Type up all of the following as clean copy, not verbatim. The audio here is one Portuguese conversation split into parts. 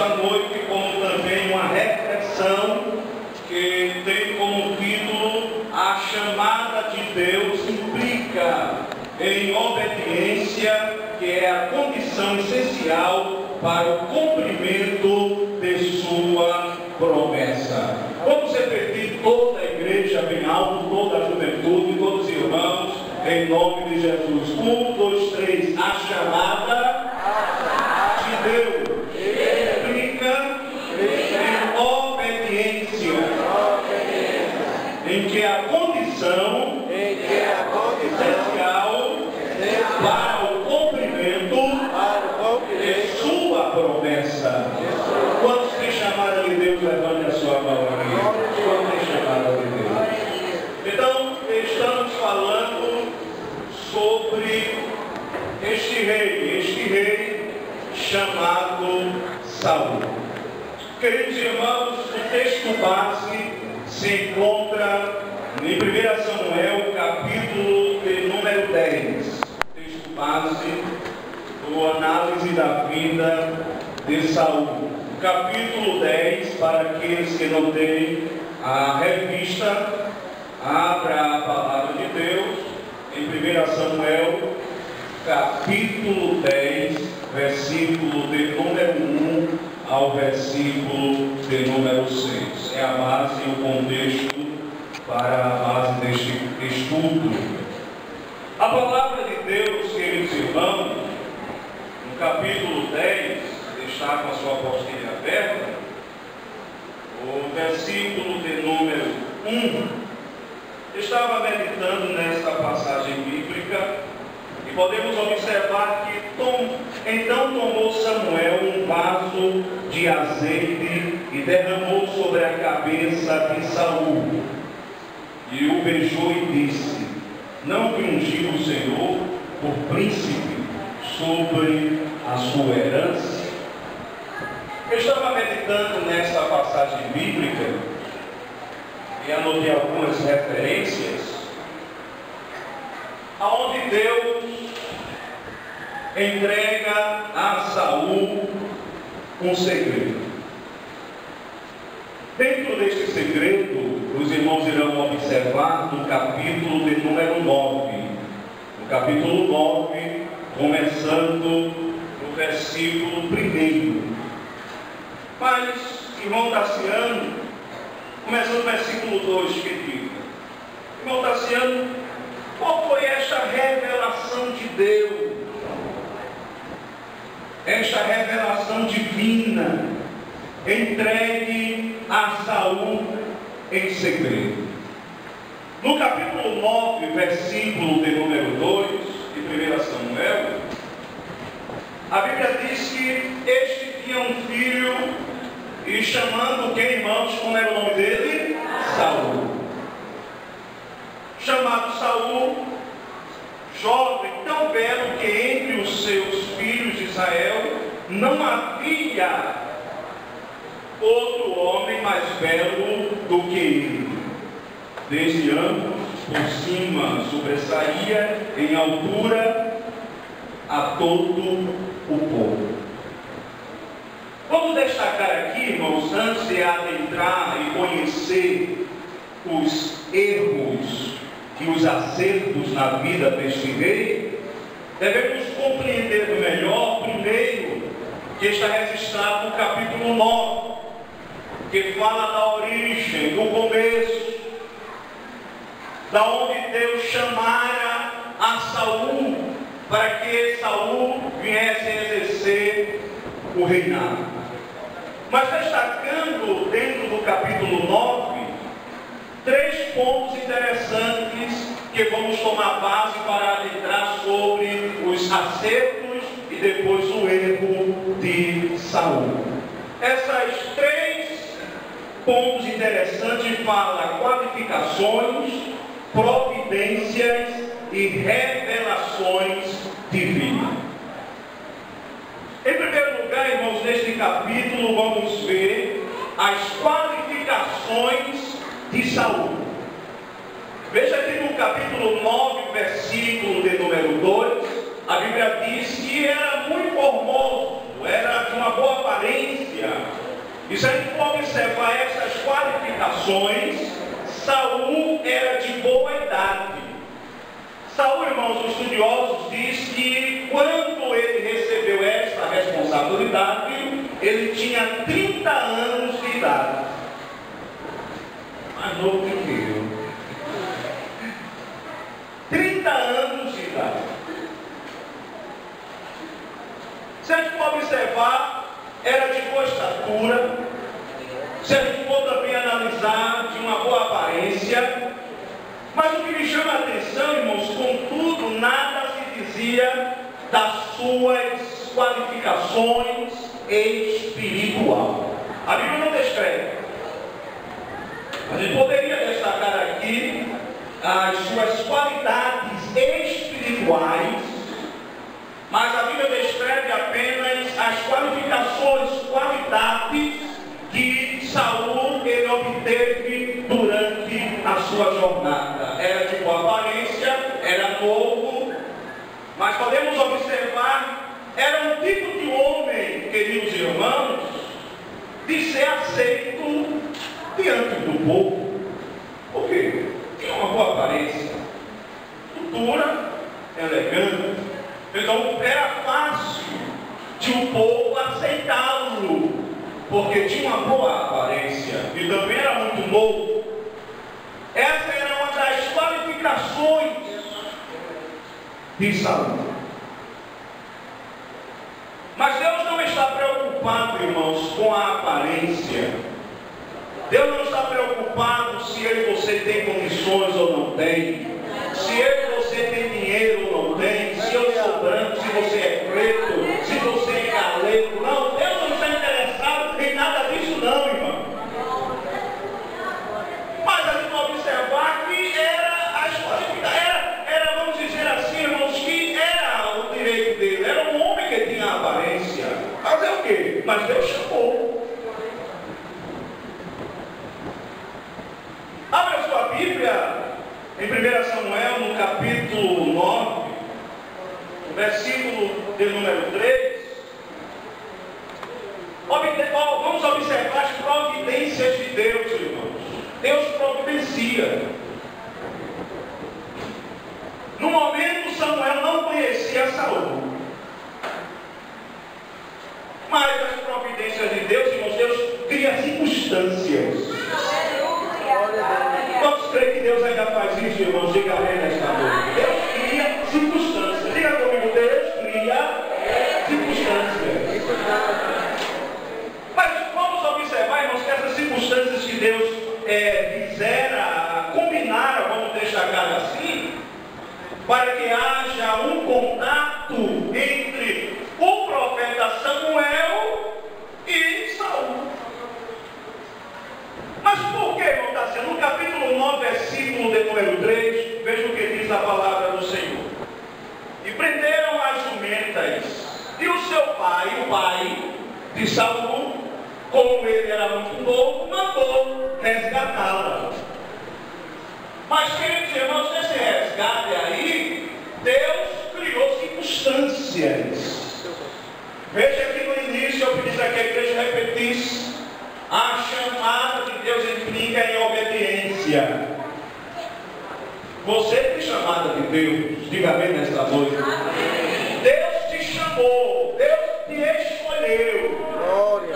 nesta noite, como também uma reflexão que tem como título: a chamada de Deus implica em obediência, que é a condição essencial para o cumprimento de sua promessa. Vamos repetir, toda a igreja bem alto, toda a juventude, todos os irmãos, em nome de Jesus. 1, 2, 3. A chamada de Deus implica em obediência, em que a condição essencial para o cumprimento de sua promessa. Quantos têm chamada de Deus? Levante a sua mão aqui. Quantos têm chamada de Deus? Então, estamos falando sobre este rei chamado Saul. Queridos irmãos, o texto base se encontra em 1 Samuel, capítulo de número 10. Texto base do análise da vida de Saul. Capítulo 10, para aqueles que não têm a revista, abra a palavra de Deus em 1 Samuel, capítulo 10, versículo de número 1 ao versículo de número 6. É a base e o contexto para a base deste estudo. A palavra de Deus, queridos irmãos, no capítulo 10, está com a sua apostila aberta, o versículo de número 1, estava meditando nesta passagem bíblica e podemos observar que então tomou Samuel um vaso de azeite e derramou sobre a cabeça de Saul, e o beijou e disse: não te ungiu o Senhor por príncipe sobre a sua herança? Eu estava meditando nesta passagem bíblica e anotei algumas referências aonde Deus entrega a Saul um segredo. Dentro deste segredo, os irmãos irão observar no capítulo de número 9. No capítulo 9, começando no versículo 1. Mas, irmão Tassiano, começando no versículo 2, que diz: irmão Tassiano, qual foi esta revelação de Deus? Esta revelação divina entregue a Saul em segredo. No capítulo 9, versículo de número 2 de 1 Samuel, a Bíblia diz que este tinha um filho, e chamando quem, irmãos, como era o nome dele? Saul. Chamado Saul, jovem, tão belo que entre os seus filhos de Israel não havia outro homem mais belo do que ele. Desde ambos, por cima, sobressaía em altura a todo o povo. Vamos destacar aqui, irmãos, antes de adentrar e conhecer os erros e os acertos na vida deste rei, devemos compreender melhor, primeiro, que está registrado no capítulo 9, que fala da origem, do começo, da onde Deus chamara a Saul, para que Saul viesse a exercer o reinado. Mas destacando dentro do capítulo 9, 3 pontos interessantes que vamos tomar base para adentrar sobre os acertos e depois o erro de Saul. Essas 3 pontos interessantes falam qualificações, providências e revelações divinas. Em primeiro lugar, irmãos, neste capítulo vamos ver as qualificações de Saul. Veja aqui no capítulo 9, versículo de número 2, a Bíblia diz que era muito formoso, era de uma boa aparência, aparência. E se a gente for observar essas qualificações, Saul era de boa idade. Saul, irmãos, os estudiosos dizem que quando ele recebeu essa responsabilidade, ele tinha 30 anos de idade. Mais novo que eu. 30 anos de idade. Se a gente for observar, era de boa estatura. Se a gente for também analisar, de uma boa aparência. Mas o que me chama a atenção, irmãos, contudo, nada se dizia das suas qualificações espiritual. A Bíblia não descreve. A gente poderia destacar aqui as suas qualidades espirituais, mas a Bíblia descreve apenas as qualidades que Saul ele obteve durante a sua jornada. Era de boa aparência, era novo, mas podemos observar, era um tipo de homem, queridos irmãos, de ser aceito diante do povo. Por quê? Tinha uma boa aparência, cultura, elegante. Então era fácil de o povo aceitá-lo, porque tinha uma boa aparência e também era muito novo. Essa era uma das qualificações de Saul. Mas Deus não está preocupado, irmãos, com a aparência. Deus não está preocupado se eu e você tem condições ou não tem, se eu e você tem dinheiro ou não tem, se eu sou branco, se você é preto, se você é galego. Não, Deus não está interessado em nada disso não, irmão. Mas a gente vai observar que era, vamos dizer assim, irmãos, que era o direito dele, era um homem que tinha aparência. Fazer o quê? Mas Deus chamou. Abra a sua Bíblia em 1 Samuel, no capítulo 9, versículo de número 3. Vamos observar as providências de Deus, irmãos. Deus providencia. No momento, Samuel não conhecia Saul. Mas as providências de Deus, irmãos, Deus cria circunstâncias. Quantos creem que Deus ainda faz isso, irmãos? Diga amém nesta noite. Deus cria circunstâncias. Diga comigo, Deus cria circunstâncias. Mas vamos observar, irmãos, que essas circunstâncias que Deus combinaram, vamos destacar assim, para que haja um contato entre o profeta Samuel e Saul. Mas por que, irmão, está sendo? No capítulo 9, versículo de número 3, veja o que diz a palavra do Senhor. E prenderam as jumentas, e o seu pai, o pai de Saul, como ele era muito novo, mandou resgatá-la. Mas, queridos irmãos, nesse resgate aí, Deus criou circunstâncias. Veja que no início eu pedi que a igreja repetisse. A chamada de Deus implica em obediência. Você tem chamada de Deus, diga amém nesta noite. Amém. Deus te chamou, Deus te escolheu. Glória.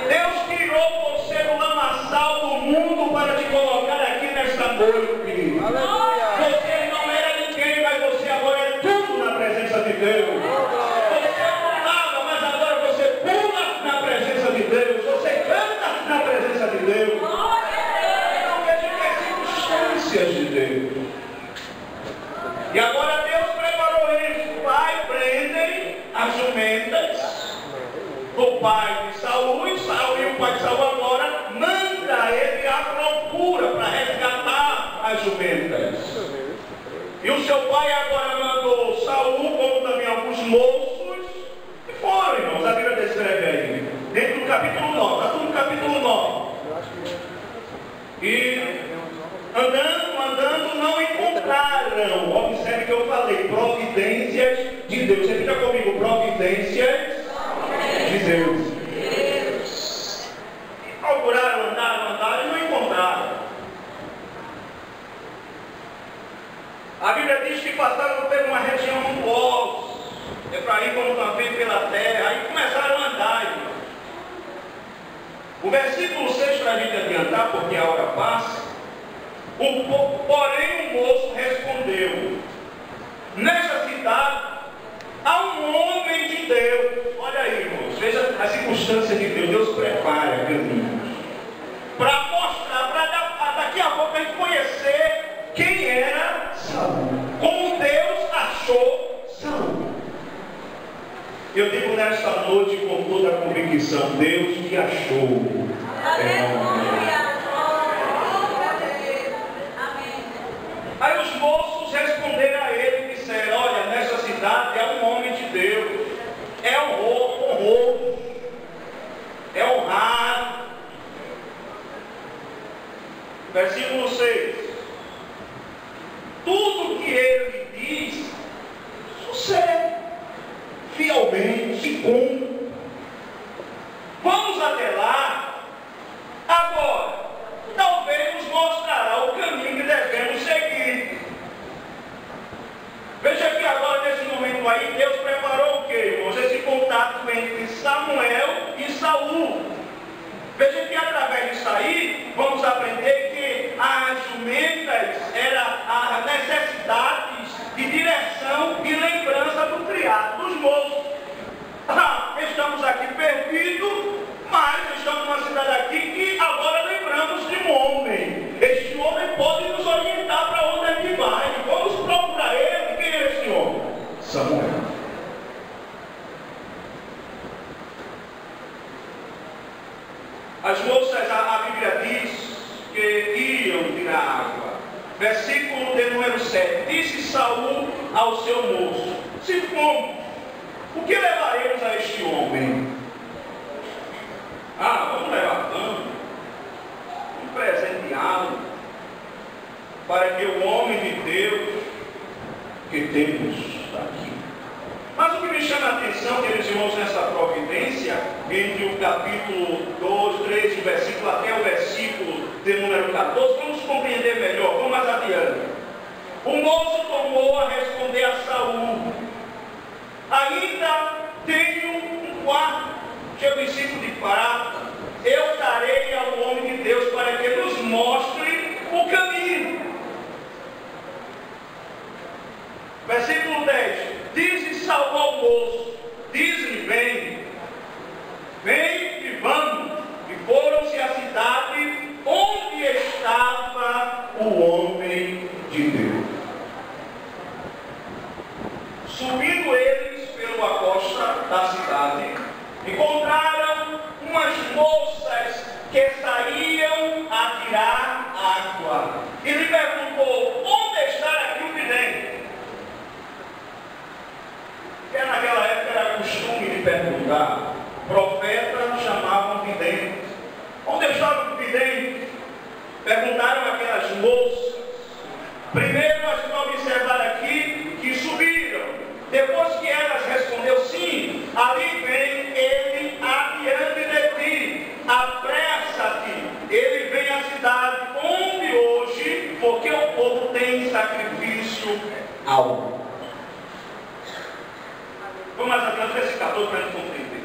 Deus tirou você do lamaçal do mundo para te colocar aqui nesta noite. Aleluia. Você não era ninguém, mas você agora é tudo na presença de Deus. Você não nada, mas agora você pula na presença de Deus. Você canta na presença de Deus. Então veja que é circunstâncias de Deus. E agora Deus preparou eles. O pai prendem as jumentas. O pai de Saul e o pai de Saul agora manda ele à procura para resgatar as jumentas. E o seu pai agora mandou Saul, como também alguns moços, e foram, irmãos. A Bíblia descreve aí, dentro do capítulo 9, está tudo no capítulo 9. E andando, não encontraram. Observe que eu falei, providências de Deus. Você fica comigo, providências de Deus. A Bíblia diz que passaram por uma região montuosa. Efraim como também pela terra. Aí começaram a andar, irmão. O versículo 6, para a gente adiantar, porque a hora passa. Porém o moço respondeu: nesta cidade há um homem de Deus. Olha aí, irmãos, veja a circunstância de Deus. Deus prepara caminhos para mostrar, para daqui a pouco a gente conhecer quem era Saul, como Deus achou Saul. Eu digo nesta noite com toda a convicção: Deus te achou. Aí os moços responderam a ele e disseram: olha, nessa cidade há um homem de Deus, é honroso, é honrado. Versículo 6: tudo que ele diz sucede fielmente e cumpre. Vamos até lá. Agora, talvez nos mostrará o caminho que devemos seguir. Veja que agora, nesse momento aí, Deus preparou o quê, irmãos? Esse contato entre Samuel e Saul. Veja que através disso aí, vamos aprender que as jumentas eram as necessidades de direção e lembrança do criado, dos moços. Estamos aqui perdidos, mas estamos numa cidade aqui que agora lembramos de um homem. Este homem pode nos orientar para onde a gente vai. Vamos procurar ele. Quem é este homem? Samuel. As moças, a Bíblia diz que iam tirar água. Versículo de número 7. Disse Saul ao seu moço: se fomos, o que levaremos a este homem? Vamos levar pão, vamos presenteá-lo, para que o homem de Deus que temos aqui. Mas o que me chama a atenção, queridos irmãos, nessa providência, entre o capítulo 2, 3, o versículo até o versículo de número 14, vamos compreender melhor, vamos mais adiante. O moço tomou a responder a Saul: ainda tenho um quarto cheio de ciclo de prata, eu darei ao homem de Deus para que nos mostre o caminho. Versículo 10. Diz Saul ao moço: diz-lhe, vem e vamos. E foram-se à cidade onde estava o homem de Deus. Subindo eles pela costa da cidade, encontraram umas moças que saíam a tirar água. E lhe perguntou: onde está aqui o vidente? Porque naquela época era costume de perguntar. Profetas chamavam vidente. Onde estava o vidente? Perguntaram aquelas moças. Primeiro nós vamos observar aqui que subiram. Depois que elas respondeu sim, ali vem ele adiante de ti. Apressa-te. Ele vem à cidade onde hoje, porque o povo tem sacrifício alto. Vamos mais adiante, versículo 14, para a gente compreender.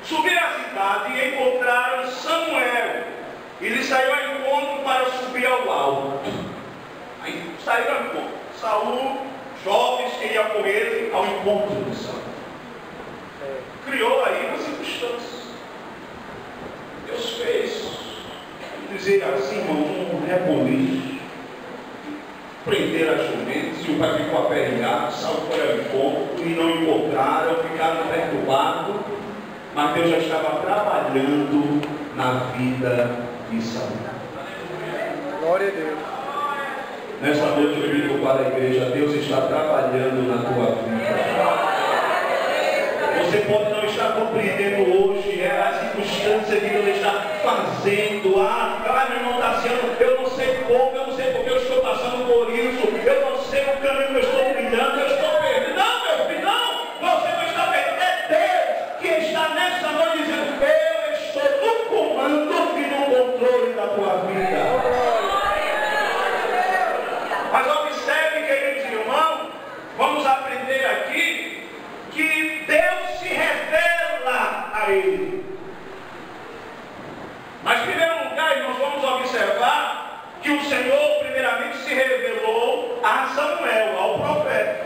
Subiram à cidade e encontraram Samuel. Ele saiu ao encontro para subir ao alto. Aí saiu ao encontro. Saul, jovens que iam com ele ao encontro de Saul. Criou aí uma circunstância. Deus fez, vamos dizer assim, um reboliço. Prender as jumentas, e o pai ficou aperreado, Saul foi ao encontro e não encontraram, ficaram perturbados, mas Deus já estava trabalhando na vida de Saul. Glória a Deus. Nessa noite eu digo para a igreja: Deus está trabalhando na tua vida. Você pode não estar compreendendo hoje a circunstância que Deus está fazendo. Meu irmão Tassiano, eu não sei como, eu não sei porque eu estou passando por isso, eu não sei o caminho que eu estou trilhando, eu estou perdido. Não, meu filho, não! Você não está perdido. É Deus que está nessa noite dizendo: eu estou no comando e no controle da tua vida. Mas observe, queridos irmãos, primeiramente se revelou a Samuel, ao profeta.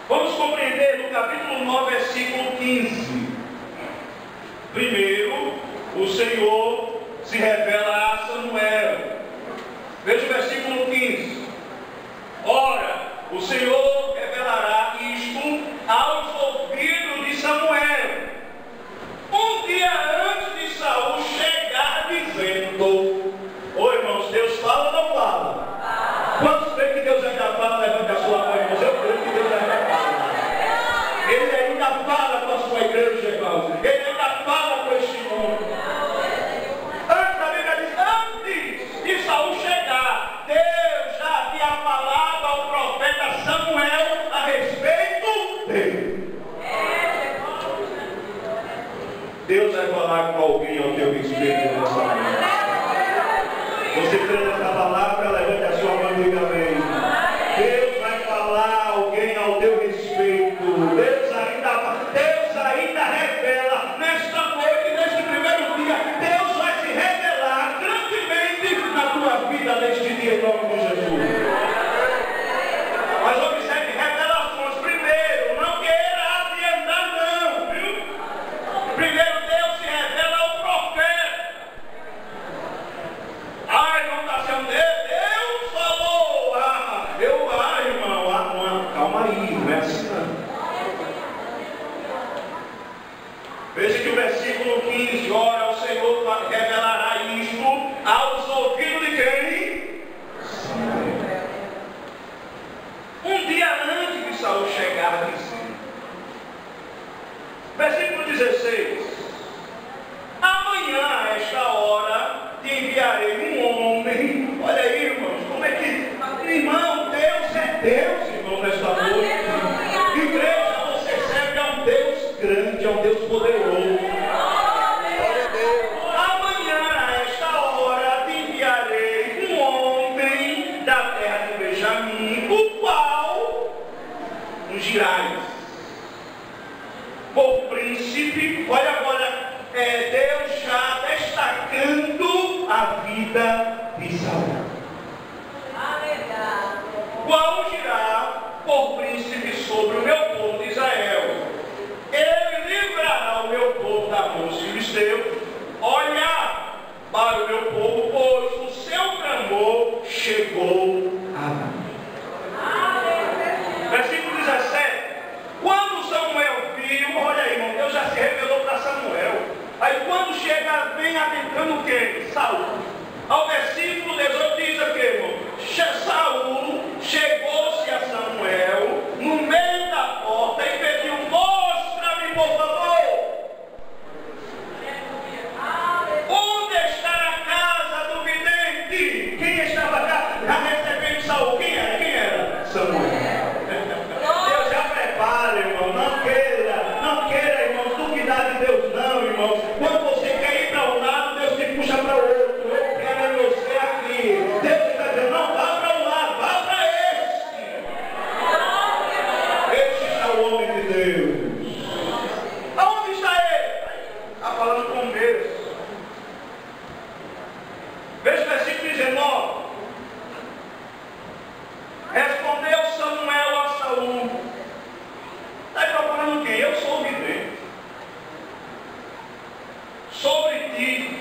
Vamos compreender no capítulo 9, versículo 15. Primeiro, o Senhor se revela a Samuel. Veja o versículo 15. Ora, o Senhor revelará isto aos ouvidos de Samuel, um dia antes de Saul chegar dizendo: ô irmãos, Deus fala ou não fala? Quantos creem que Deus ainda fala? Levante a sua mão, irmãos. Eu creio que Deus ainda fala. Ele ainda fala com a sua igreja, irmãos. Ele ainda fala com este mundo. Antes, a Bíblia diz, antes de Saul chegar, Deus já havia falado ao profeta Samuel a respeito dele. Deus vai falar com alguém ao teu respeito nessa manhã. Você crê nessa palavra? Levante a sua mão e diga amém. Deus vai falar alguém ao teu respeito. Deus ainda revela nesta noite, neste primeiro dia. Deus vai se revelar grandemente na tua vida neste dia, em nome de Jesus. Mas observe revelações. Primeiro, não queira adiantar não, viu? Primeiro Deus se revela ao profeta. Ai, não está sendo Deus falou. Irmão, calma aí, não é assim não. Veja que o versículo 15, ora, o Senhor revelará isto aos ouvidos de quem? Samuel. Um dia antes de Saul chegar, dizendo. Versículo 16. Amanhã, a esta hora, te enviarei um homem. Olha aí, irmãos, como é que... Irmão, Deus é Deus, irmão, nesta noite. Igreja, você serve a um Deus grande, a um Deus poderoso. Amanhã, a esta hora, te enviarei um homem da terra de Benjamim, o qual ungirás por príncipe. Olha agora, Deus já destacando a vida de Saul. Qual ungirá por príncipe sobre o meu povo de Israel. Ele livrará o meu povo da mão dos filisteus. Olha para o meu povo, pois o seu clamor chegou a mim. Versículo 17. Quando Samuel viu, olha aí, irmão, Deus já se revelou para Samuel. Aí quando chega, vem adentrando quem? Saul. Ao versículo 18 diz aqui, irmão, Saul chegou-se a Samuel no meio da porta e pediu: mostra-me, por favor, onde está a casa do vidente? Quem estava cá? Já recebendo Saul. Quem era? Samuel. Deus já prepara, irmão. Não queira, irmão, duvidar de Deus não, irmão. Quando você quer ir para um lado, Deus te puxa para o outro. Eu quero você aqui. Deus está dizendo: não vá para um lado, vá para este. Este é o homem de Deus. Aonde está ele? Está falando com Deus. Veja o versículo 19. Respondeu Samuel a Saul: está procurando quem? Eu sou o vidente. Sobre ti,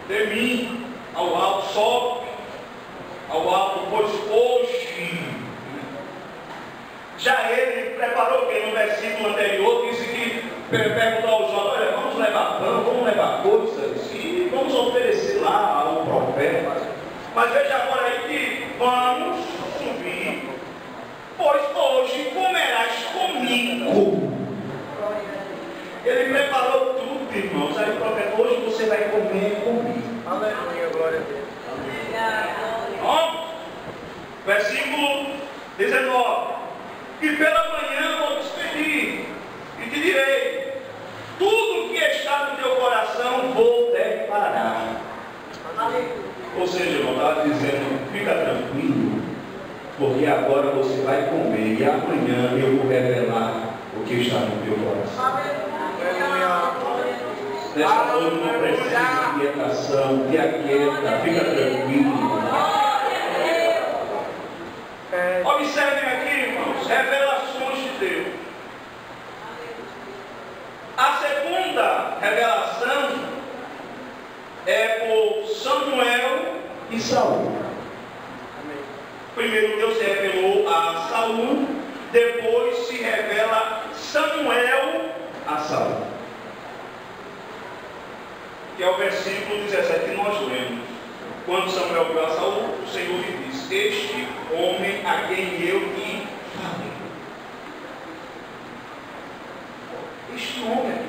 de mim, ao alto, sobe ao alto, pois hoje. Já ele preparou quem? No versículo anterior disse que perguntou ao jovem: olha, vamos levar pão, vamos levar coisas e vamos oferecer lá ao profeta. Mas veja agora aí que vamos subir, pois hoje comerás comigo. Ele preparou tudo, irmãos. Aí o profeta: hoje você vai comer comigo. Aleluia, glória a Deus. Ó, versículo 19. E pela manhã vou despedir e te direi: tudo que está no teu coração vou declarar. Ou seja, irmão, estava dizendo: fica tranquilo, porque agora você vai comer e amanhã eu vou revelar o que está no teu coração. Nesta noite não precisa de inquietação, te aquieta, fica tranquilo. Observem aqui, irmãos, revelações de Deus. A segunda revelação é por Samuel e Saul. Primeiro Deus se revelou a Saul, depois se revela Samuel a Saul. Que é o versículo 17 que nós lemos. Quando Samuel viu a Saul, o Senhor lhe disse: este homem a quem eu lhe falei. Este homem aqui.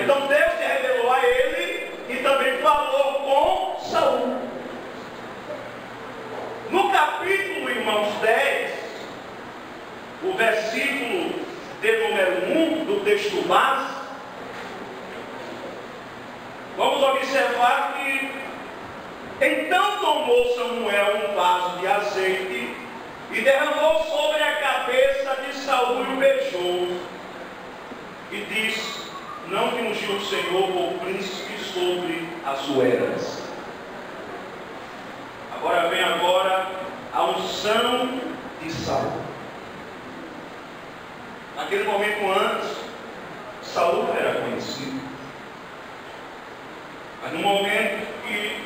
Então Deus se revelou a ele e também falou com Saul. No capítulo, irmãos, 10, o versículo de número 1 do texto base, vamos observar que então tomou Samuel um vaso de azeite e derramou sobre a cabeça de Saul e o beijou. E disse: não te ungiu o Senhor por príncipe sobre a sua herança. Agora vem a unção de Saul. Naquele momento antes, Saul era conhecido. Mas no momento que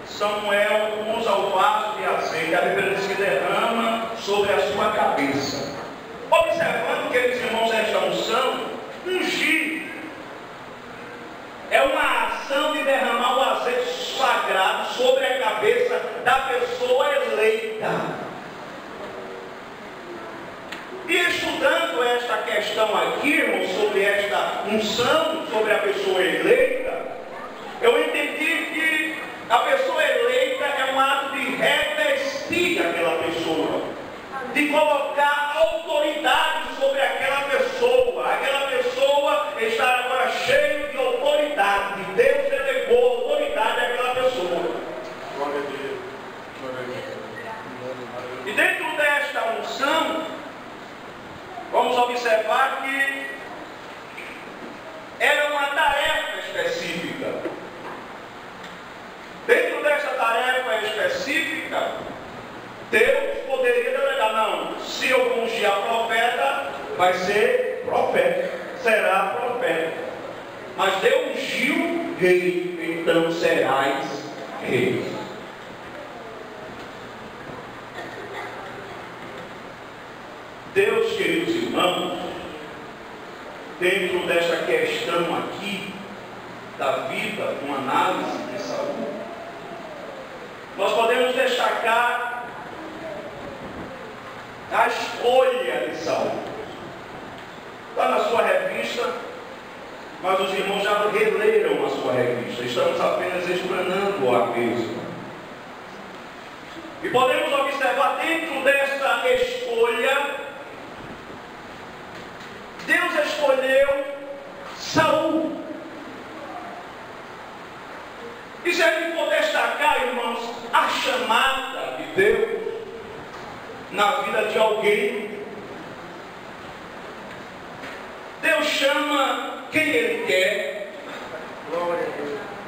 Samuel usa o vaso de azeite, a Bíblia diz que derrama sobre a sua cabeça. Observando, queridos irmãos, esta unção, ungir é uma ação de derramar o azeite sagrado sobre a cabeça da pessoa eleita. E estudando esta questão aqui, irmãos, sobre esta unção, sobre a pessoa eleita, eu entendi que a pessoa eleita é um ato de revestir aquela pessoa, de colocar autoridade sobre aquela pessoa. Aquela pessoa está agora cheia de autoridade. Deus elevou a autoridade àquela pessoa. Glória a Deus. E dentro desta unção, vamos observar que era uma tarefa específica. Dentro dessa tarefa específica, Deus poderia delegar: não, se eu ungir a profeta, vai ser profeta, será profeta. Mas Deus ungiu rei, então serás rei. Deus, queridos irmãos, dentro desta questão aqui, da vida, uma análise de Saul, nós podemos destacar a escolha de Saul. Está na sua revista, mas os irmãos já releram a sua revista. Estamos apenas explanando a mesma. E podemos observar dentro dessa escolha, Deus escolheu Saul. E se a gente for destacar, irmãos, a chamada de Deus na vida de alguém, Deus chama quem Ele quer.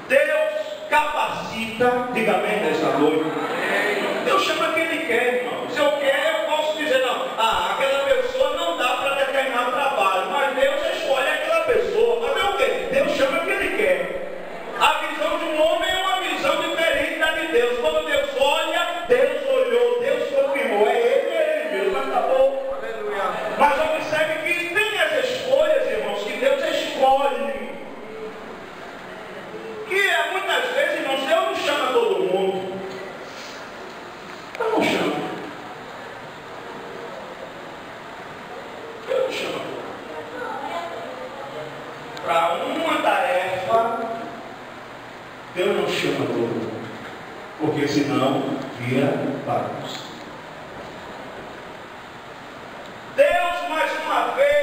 Deus capacita, diga amém nesta noite. Deus chama quem Ele quer, irmão. Se eu quero, eu posso dizer: não, aquela pessoa não dá para determinar o trabalho, mas Deus escolhe aquela pessoa. Mas é o quê? Deus chama quem Ele quer. A visão de um homem é uma visão diferente da de Deus. Quando Deus olha, Deus olhou, Deus confirmou. É Ele mesmo, acabou. Aleluia. Mas observe que tem as escolhas, irmãos, que Deus escolhe. Que muitas vezes, irmãos, Deus não chama todo mundo. Deus não chama. Deus não chama todo mundo. Para uma tarefa, Deus não chama todo mundo, porque senão vira bagunça. Deus, mais uma vez,